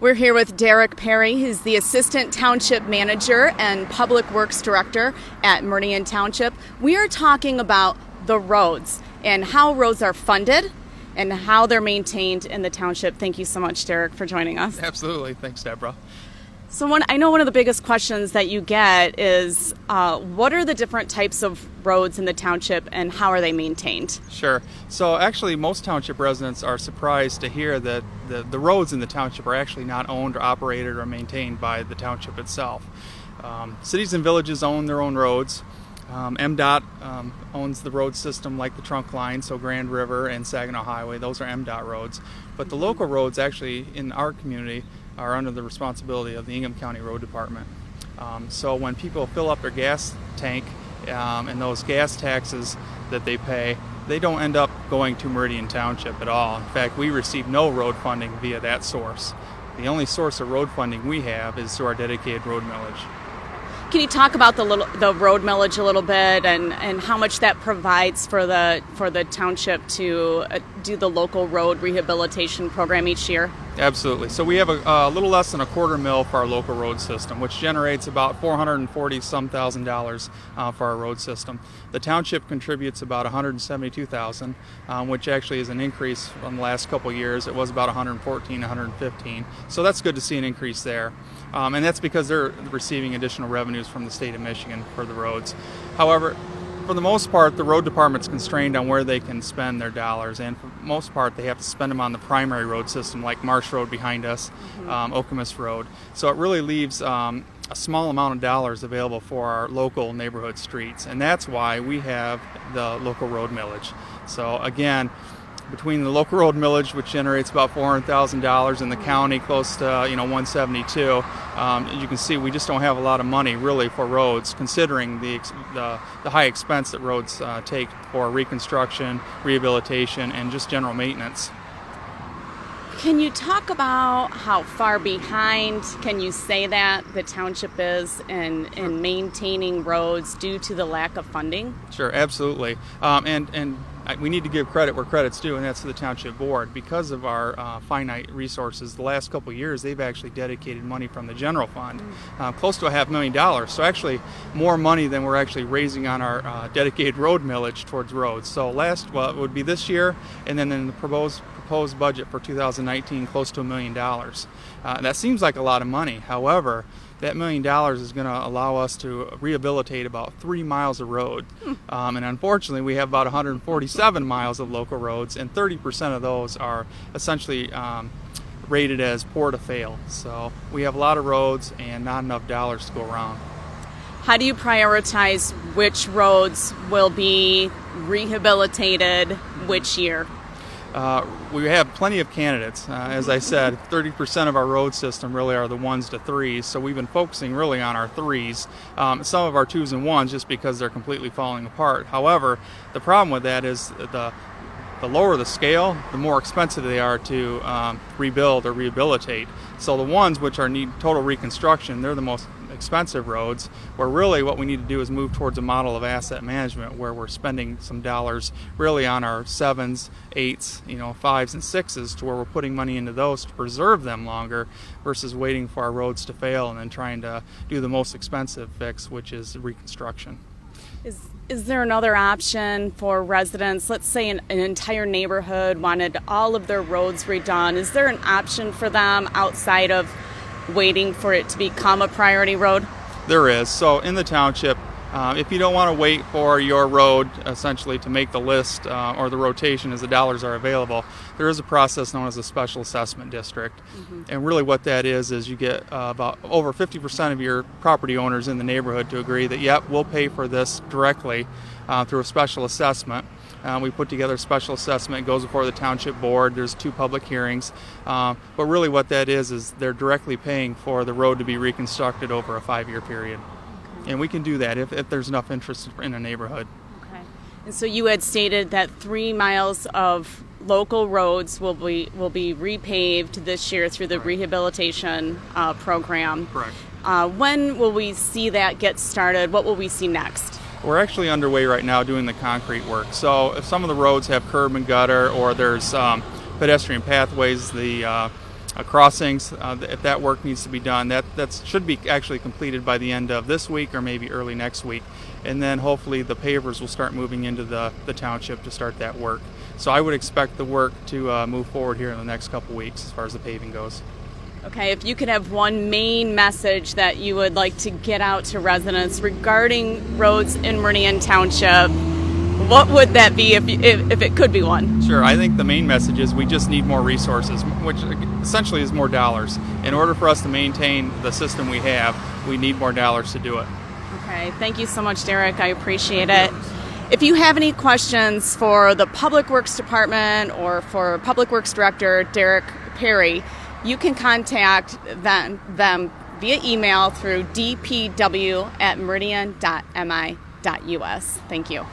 We're here with Derek Perry, who's the Assistant Township Manager and Public Works Director at Meridian Township. We are talking about the roads and how roads are funded and how they're maintained in the township. Thank you so much, Derek, for joining us. Absolutely. Thanks, Deborah. So I know one of the biggest questions that you get is what are the different types of roads in the township and how are they maintained? Sure. So actually most township residents are surprised to hear that the roads in the township are actually not owned or operated or maintained by the township itself. Cities and villages own their own roads. MDOT owns the road system like the trunk line, so Grand River and Saginaw Highway, those are MDOT roads. But the local roads actually in our community are under the responsibility of the Ingham County Road Department. So when people fill up their gas tank and those gas taxes that they pay, they don't end up going to Meridian Township at all. In fact, we receive no road funding via that source. The only source of road funding we have is through our dedicated road millage. Can you talk about the road millage a little bit and how much that provides for the township to do the local road rehabilitation program each year? Absolutely. So we have a little less than $250,000 for our local road system, which generates about $440,000 for our road system. The township contributes about $172,000, which actually is an increase from the last couple of years. It was about $114,000, $115,000. So that's good to see an increase there. And that's because they're receiving additional revenues from the state of Michigan for the roads. However, for the most part, the road department's constrained on where they can spend their dollars, and for the most part, they have to spend them on the primary road system, like Marsh Road behind us, Okemos Road. So it really leaves a small amount of dollars available for our local neighborhood streets, and that's why we have the local road millage. So again, between the local road millage, which generates about $400,000, and the county close to $172,000, you can see we just don't have a lot of money really for roads, considering the high expense that roads take for reconstruction, rehabilitation, and just general maintenance. Can you talk about how far behind, can you say that, the township is in maintaining roads due to the lack of funding? Sure, absolutely. And we need to give credit where credit's due, and that's to the township board. Because of our finite resources, the last couple of years they've actually dedicated money from the general fund, close to $500,000. So actually more money than we're actually raising on our dedicated road millage towards roads. So it would be this year, and then in the proposed budget for 2019, close to $1 million. That seems like a lot of money. However, that $1 million is going to allow us to rehabilitate about 3 miles of road. And unfortunately, we have about 147 miles of local roads, and 30% of those are essentially rated as poor to fail. So we have a lot of roads and not enough dollars to go around. How do you prioritize which roads will be rehabilitated which year? We have plenty of candidates. As I said, 30% of our road system really are the 1s to 3s, so we've been focusing really on our 3s. Some of our 2s and 1s just because they're completely falling apart. However, the problem with that is the lower the scale, the more expensive they are to rebuild or rehabilitate. So the ones which need total reconstruction, they're the most expensive roads, where really what we need to do is move towards a model of asset management where we're spending some dollars really on our 7s, 8s, 5s and 6s, to where we're putting money into those to preserve them longer versus waiting for our roads to fail and then trying to do the most expensive fix, which is reconstruction. Is there another option for residents? Let's say an entire neighborhood wanted all of their roads redone. Is there an option for them outside of waiting for it to become a priority road? There is. So in the township, if you don't want to wait for your road essentially to make the list or the rotation as the dollars are available, there is a process known as a special assessment district. And really what that is you get about over 50% of your property owners in the neighborhood to agree that, yep, we'll pay for this directly through a special assessment. We put together a special assessment. It goes before the township board. There's 2 public hearings. But really what that is they're directly paying for the road to be reconstructed over a 5-year period. And we can do that if there's enough interest in a neighborhood. Okay. And so you had stated that 3 miles of local roads will be repaved this year through the rehabilitation program. Correct. When will we see that get started? What will we see next? We're actually underway right now doing the concrete work. So if some of the roads have curb and gutter, or there's pedestrian pathways, the crossings. If that work needs to be done, that should be actually completed by the end of this week or maybe early next week. And then hopefully the pavers will start moving into the township to start that work. So I would expect the work to move forward here in the next couple weeks as far as the paving goes. Okay, if you could have one main message that you would like to get out to residents regarding roads in Meridian Township, what would that be if it could be one? Sure, I think the main message is we just need more resources, which essentially is more dollars. In order for us to maintain the system we have, we need more dollars to do it. Okay, thank you so much, Derek. I appreciate it. If you have any questions for the Public Works Department or for Public Works Director Derek Perry, you can contact them via email through dpw@meridian.mi.us. Thank you.